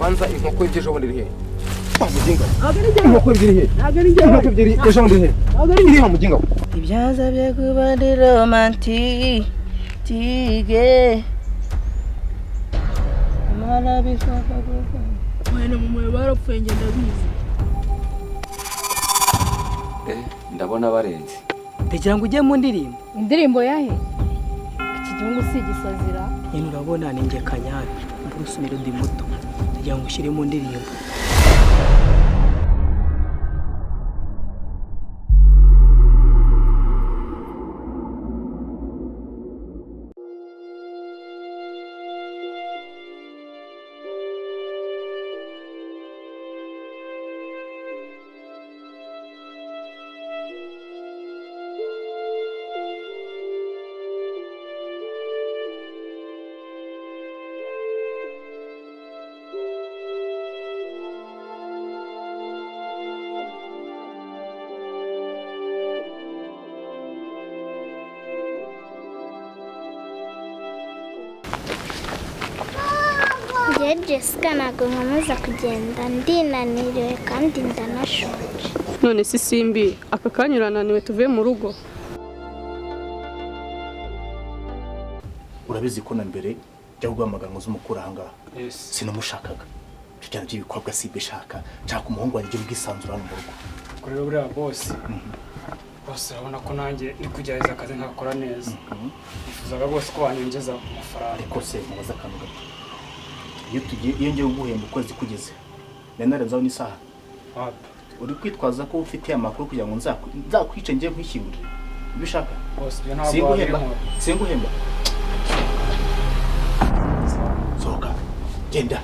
kwanza inkoko y'ejo bundi rihe bamuginga inkoko y'irihe inkoko y'irihe ejo bundi rihe irihe bamuginga ibyaza byo kuba ndi romantique amara bishaka kuba mwana mu barapfuye ngenda bizi ndabona barenze ndagira ngo ujye mu ndirimbo indirimbo yahe iki gihugu si gisazira nyine urabona ninjye Kanyari Bruce Melody muto ndagira ngo ushyire mu ndirimbo Jessica ntabwo nkomeza kugenda ndinaniriwe kandi ndanashonje. none si simbi aka kanya urananiwe tuvuye mu rugo. Urabizi ko na mbere jya guhamagara ngo z'umukuru ahangaha sinamushakaga cyane by'ibikobwa si bishaka nshaka umuhungu wanjye ubwisanzura mu rugo. Kuri buriya boss urabona ko nanjye ni kugerageza akazi nkakora neza. Nifuzaga rwose ko wanyongeza amafaranga. Ariko se mubaza akantu gato, iyo ngiye guhemba ukwezi kugeze nanarenzaho n'isaha uri kwitwaza ko ufite amakuru kugira ngo nzakwice ngiye kwishyurira bishaka boss byo ntabwo singuhemba soka genda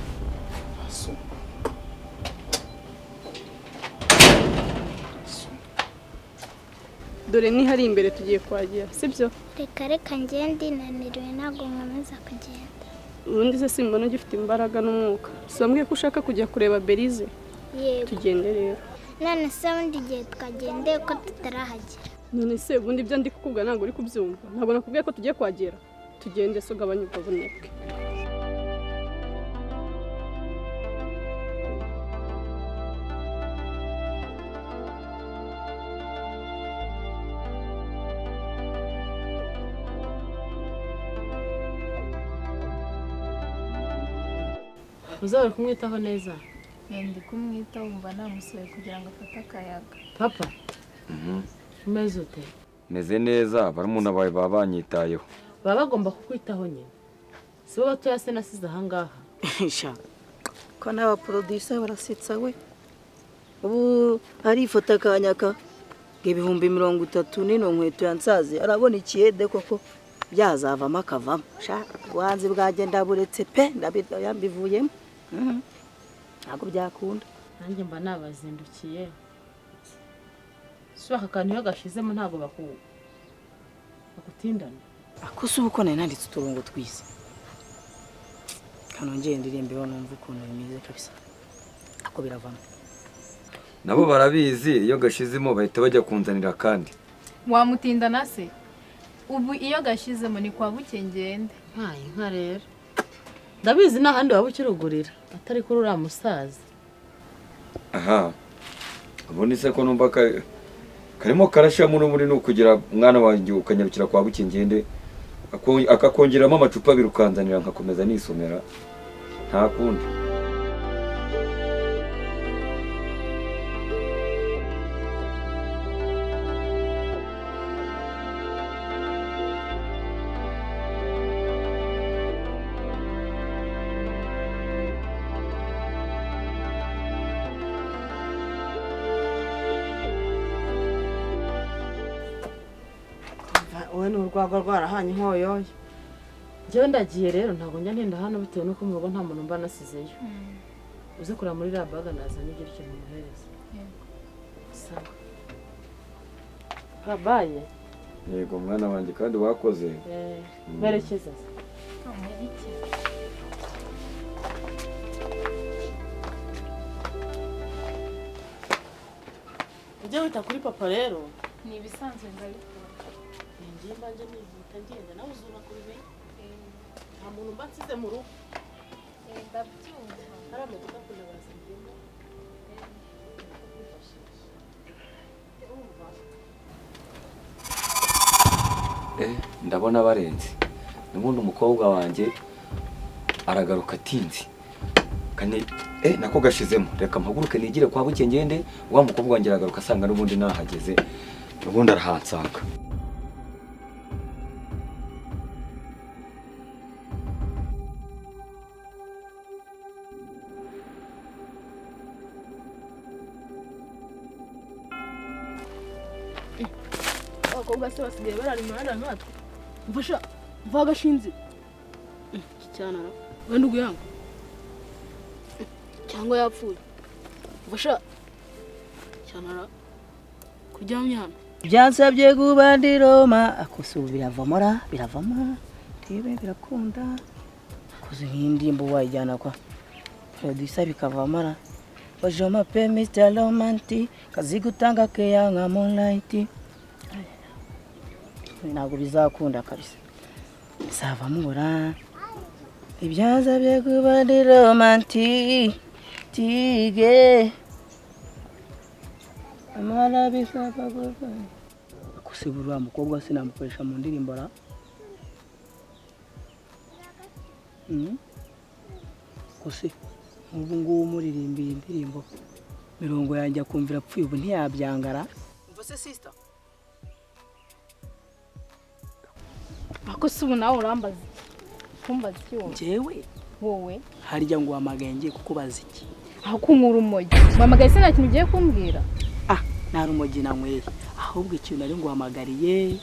dore ni hari imbere tugiye kwagira sibyo. Reka ngende naniriwe ntabwo nkomeza kugenda. Ubundi se simbona ugifite imbaraga n'umwuka. Sambwiye ko ushaka kujya kureba Belize. Yego. Tugende rero. None se ubundi gihe twagendeye ko tutarahagera. None se ubundi ibyo ndi kukubwira ntabwo uri kubyumva. Ntabwo nakubwiye ko tugiye kwagera. Tugende so gabanya ubwo bunebwe. Uzaba kumwitaho neza. Ndi kumwitaho umva namusoye kugira ngo afate akayaga. Papa. Umeze ute? Meze neza, barumuna bawe babanyitayeho. Baba bagomba kukwitaho nyine. Si wowe batoya se nasize aha ngaha. sha ko n'aba producer barasetsa we. Ubu hari ifoto akanyaka ibihumbi 30 nino nkweto yansaze arabona ikiyede koko byazavamo akavamo. Sha wanze bwagenda buretse pe ndabivuyemo. Ntabwo byakunda. Nanjye mba nabazindukiye. Suba akantu yo gashizemo ntabwo bakutindana. Akusi uko nanditse uturongo twise. Kanongeye ndirimbeho numva ukuntu bimeze kabisa. Ako biravamo. Nabo barabizi iyo gashizemo bahita bajya kunzanira kandi. Wamutindana se? Ubu iyo gashizemo ni kwa bukengende. Nkaye nka rero. Ndabizi n'ahandi waba ukirugurira atari kuri uriya musaza. Aha. Ubundi se ko numva karimo karashamo n'umuri no kugira umwana wanjye ukanyarukira kwa bukengende akakongeramo amacupa birukanzanira nkakomeza nisomera nta kundi. Wowe n'urwagwa rwarahanye nkoyoye. Njyewe ndagiye rero ntabwo njya nenda hano bitewe nuko mu rugo nta muntu mba nasizeyo. Uze kureba muri la baga nazanye igira ikintu muhereza. Sawa. Kabaye. Yego mwana wanjye kandi wakoze. Berekeza. Ujye wita kuri papa rero. Ni ibisanzwe ndabikora. Ngiye mbanje nihuta ngenda nawe uzura kubimenye. Nta muntu mba nsize mu rugo. Ndabyumva. hari amaduka ndabazaniyemo ndabona barenze n'ubundi umukobwa wanjye aragaruka atinze kane nako gashizemo reka mpaguruke nigire kwa buke ngende wa mukobwa wanjye aragaruka asanga n'ubundi nahageze n'ubundi arahansanga abakobwa se basigaye barara imihanda nkatwe mfasha mva agashinze cyanara wenda uguyanga cyangwa yapfuye mfasha cyanara kuryamye hano byansabye kuba ndi Roma akusubu biravamo tibe birakunda kuzi nk'indimbo wayijyana kwa producer bikavamara bajoma pe Mr. Romantic kazi gutanga keya nka Moonlight ntabwo bizakunda kabisa sava mubura ibyansabye kuba ndi romantic tige amara bisaba kuba kusibura mukobwa sinamukoresha mu ndirimbo ra kose ubu ngubu muririmbiye indirimbo mirongo yanjye akumvira apfuye ubu ntiyabyangara umva se sister ako se ubu nawe urambaza kumbaza iki wowe njyewe wowe harya ngo wamagenge kukubaza iki aho kunkura umogi mpamagaye se nta kintu ugiye kumbwira nta rumogi nanyweye ahubwo ikintu nari nguhamagariye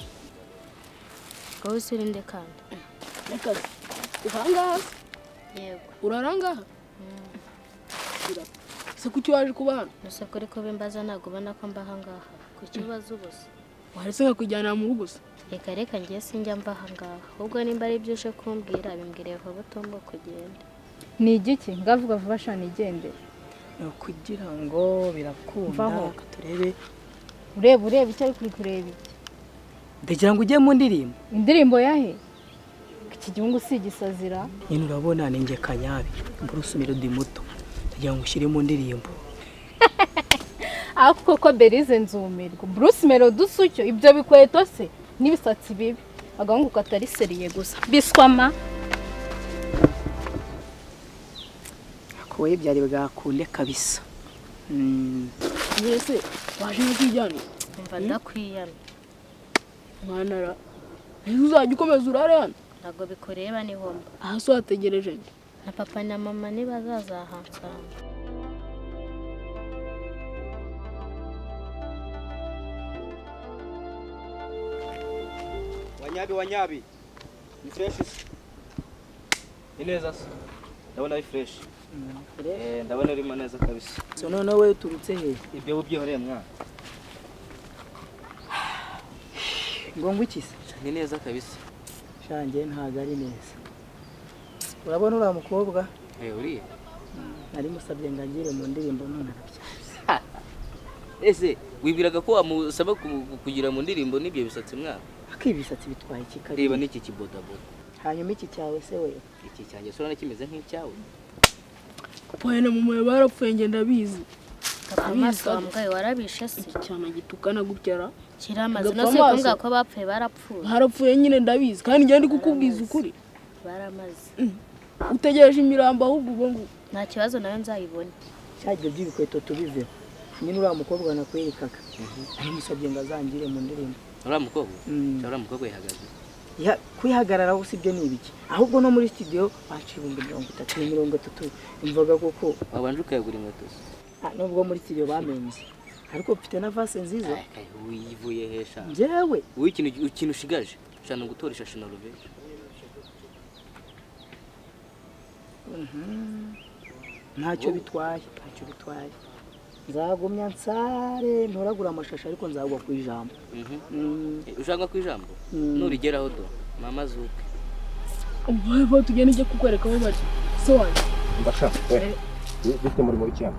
wowe usirinde kandi reka urangaha yego urarangaha se kuki waje kuba hano gusa kuri ko bimbaza ntabwo ubona ko mbaha ngaha ku kibazo ubusa waretse nkakujyana mu rugo se reka ngiye sinjya mbaha ngaha ahubwo nimba ari ibyo uje kumbwira bimbwiriye vuba utumva kugenda ni igiki ngavuga vuba shana igendere kugira ngo birakunda turebe ureba icyo ari kuri kureba iki ndagira ngo ujye mu ndirimbo indirimbo yahe iki gihugu si igisazira nyine urabona ni nge Kanyabi Bruce Melody muto ndagira ngo ushyire mu ndirimbo ako koko Berize nzumirwa Bruce Melody usucyo ibyo bikweto se n'ibisatsi bibi agahungu katari seriye gusa biswama akoye byari bwakunde kabisa mbese waje kwijyana umva ndakwiyana mwanara uzajya ukomeza urare hano ntabwo bikureba ni homba aha so hategereje nde na papa na mama nibazazahansanga wanyabi ni fresh ni neza se ndabona ari fresh ndabona urimo neza kabisa so none wowe uturutse he ibyo ubyihoreye mwana ngo iki se ni neza kabisa shange ntago ari neza urabona uriya mukobwa uriye nari musabye ngo agire mu ndirimbo none arabyara ese wibwiraga ko wamusaba kugira mu ndirimbo n'ibyo bisatsi mwana akibisatsi bitwaye iki kare reba n'iki kibodaboda hanyuma iki cyawe se we iki cyanjye sura kimeze nk'icyawe papa na mama barapfuye ngenda bizi amaso wambwaye warabishe se cyane gitukana gutyara kiramaze no se kumbwa ko bapfuye barapfuye nyine ndabizi kandi ngende kukubwiza ukuri baramaze utegereje imirambo ahubwo ubwo ngo nta kibazo nayo nzayibone cyagire by'ibikweto tubiveho nyine uriya mukobwa nakwerekaga ari musabye ngo azangire mu ndirimbo uriya mukobwa uriya mukobwa yihagaze kwihagararaho si byo ni ibiki ahubwo no muri studio baciye 30 imvuga koko wabanje ukayagura inkweto nubwo muri studio bamenze ariko mfite na vase nziza wivuye hesha njyewe wowe ikintu ushigaje shana gutoresha shina ruveje ntacyo bitwaye nzagumya nsare ntoragura amashashi ariko nzagwa ku ijambo ushaka ku ijambo nurigeraho do mama zuke umwe tugende ijye kukwereka aho bari so wanjye mbasha bite muri cyane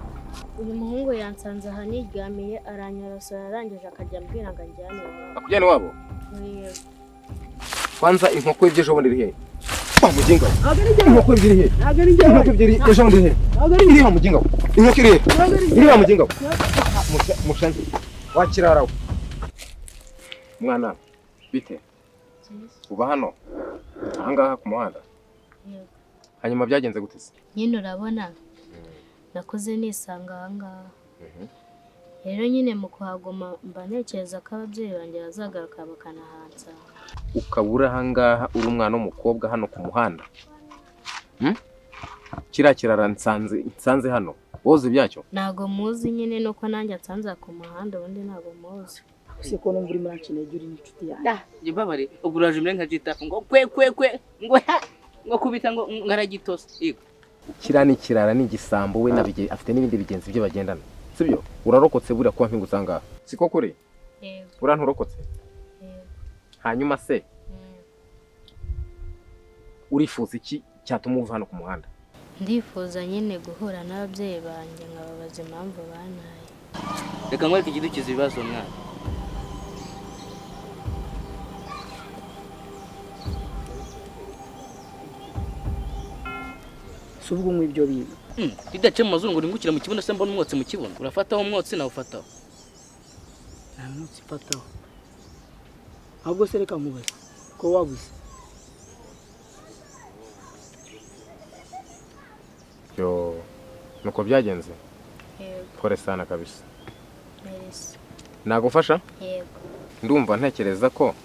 uyu muhungu yansanze aha niryamiye aranyorosora arangije akajya ambwira ngo njyane akujyane wabo kwanza inkoko y'ibyo ejo bundi iri he mujinga inkoko ebyiri he inkoko ebyiri ejo ndi he iri ha mujinga inkoko iri ha mujinga mushani wakirarawe mwana bite uba hano ahangaha ku muhanda hanyuma byagenze gute se nyine urabona nakuze nisanga ahangaha rero nyine mu kuhaguma mba ntekereza ko ababyeyi banjye bazagaruka bakanahansa ukabura ahangaha uri umwana w'umukobwa hano ku muhanda kiriya kirara nsanze hano woze ibyacyo ntago muzi nyine nuko nanjye nsanze ku muhanda ubundi ntago muzi use ko numva uri muri akinege uri n'inshuti yawe Jibabare uguraje mire nka jita ngo kwe ngo ha ngo kubita ngo ngaragitose yego kiriya ni kirara ni igisambo we nabige afite n'ibindi bigenzi byo bagendana sibyo urarokotse buriya kuba mpingusanga siko kuri ura nturokotse hanyuma se urifuza iki cyatuma uva hano ku muhanda ndifuza nyine guhura n'ababyeyi banjye nkababaza impamvu bantaye reka nkwereke ikidukiza ibibazo mwana subwo mu ibyo bintu bidace mu mazuru ngo ringukira mu kibuno se mbona umwotsi mu kibuno urafataho umwotsi nawe ufataho nta mwotsi fataho ahubwo se reka mubaze ko wabuze yo nuko byagenze yego pole sana kabisa merisi nagufasha yego ndumva ntekereza ko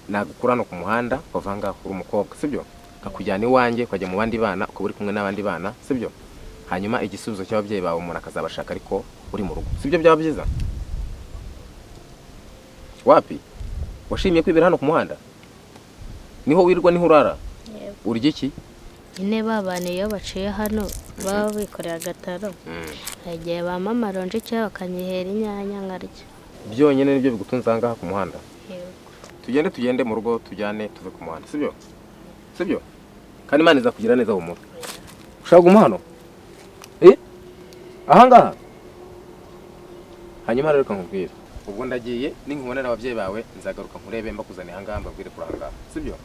nagukura no ku muhanda bavanga kuri umukobwa sibyo akujyana iwanjye ukajya mu bandi bana uko uri kumwe n'abandi bana sibyo hanyuma igisubizo cy'ababyeyi bawe umuntu akazabashaka ariko uri mu rugo sibyo byaba byiza wapi washimye kwibera hano ku muhanda niho wirwa niho urara urya iki nyine babana iyo baciye hano baba bikorera agataro igihe bampa amaronji cyangwa bakanyihera inyanya nkarya byonyine nibyo bigutunze ahangaha ku muhanda yego tugende mu rugo tujyane tuve ku muhanda sibyo kandi Imana iza kugira neza humura ushaka guma hano ahangaha hanyuma rero nkubwire ubwo ndagiye ninkubonera ababyeyi bawe nzagaruka nkurebe mbakuzaniye ahangaha mbabwire kuranga sibyo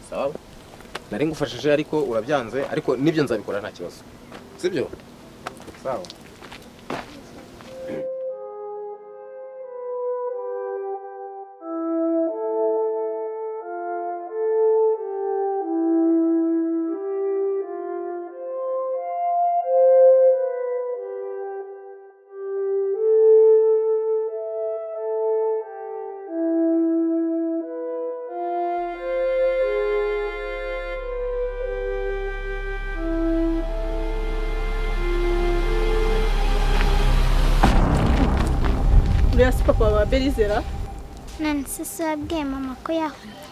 sawa nari ngufashije ariko urabyanze ariko nibyo nzabikora nta kibazo sibyo sawa uriya si papa wa Berizera none se si wabwiye mama ko yahunze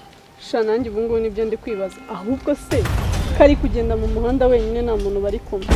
sha nanjye ubu ngubu nibyo ndi kwibaza ahubwo se kari kugenda mu muhanda wenyine nta muntu bari kumwe